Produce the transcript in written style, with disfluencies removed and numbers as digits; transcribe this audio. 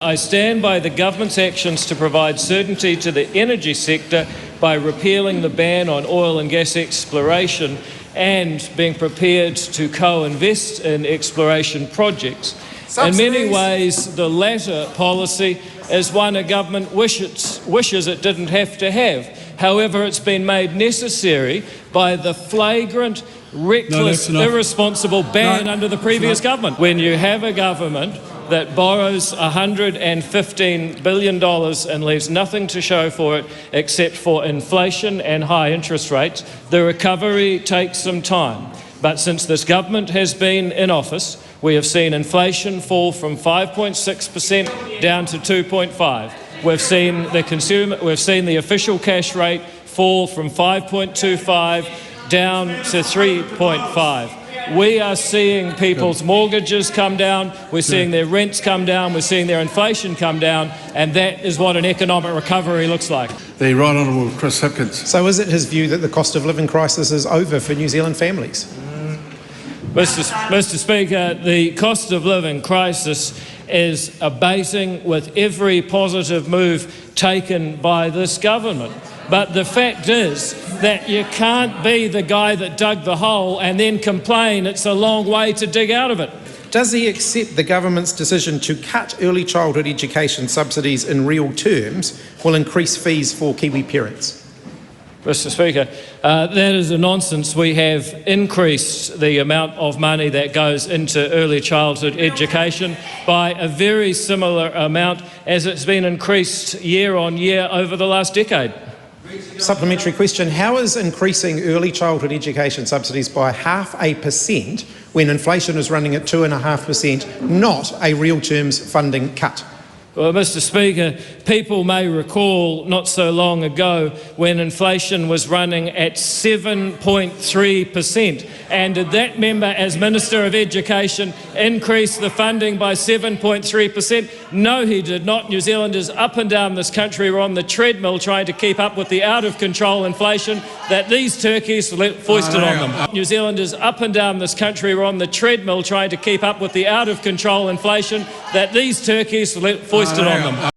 I stand by the government's actions to provide certainty to the energy sector by repealing the ban on oil and gas exploration and being prepared to co-invest in exploration projects. In many ways, the latter policy is one a government wishes it didn't have to have. However, it's been made necessary by the flagrant, reckless, irresponsible ban under the previous government. When you have a government that borrows $115 billion and leaves nothing to show for it except for inflation and high interest rates, the recovery takes some time. But since this government has been in office, we have seen inflation fall from 5.6% down to 2.5%. We've seen the official cash rate fall from 5.25 down to 3.5. We are seeing people's mortgages come down, we're seeing their rents come down, we're seeing their inflation come down, and that is what an economic recovery looks like. The Right Honourable Chris Hipkins. So is it his view that the cost of living crisis is over for New Zealand families? Mr. Speaker, the cost of living crisis is abating with every positive move taken by this government. But the fact is that you can't be the guy that dug the hole and then complain it's a long way to dig out of it. Does he accept the government's decision to cut early childhood education subsidies in real terms will increase fees for Kiwi parents? Mr. Speaker, that is a nonsense. We have increased the amount of money that goes into early childhood education by a very similar amount as it's been increased year on year over the last decade. Supplementary question, how is increasing early childhood education subsidies by 0.5% when inflation is running at 2.5% not a real terms funding cut? Well, Mr. Speaker, people may recall not so long ago when inflation was running at 7.3%. And did that member, as Minister of Education, increase the funding by 7.3%? No, he did not. New Zealanders up and down this country were on the treadmill trying to keep up with the out-of-control inflation that these turkeys foisted on them. New Zealanders up and down this country were on the treadmill trying to keep up with the out-of-control inflation that these turkeys foisted on them.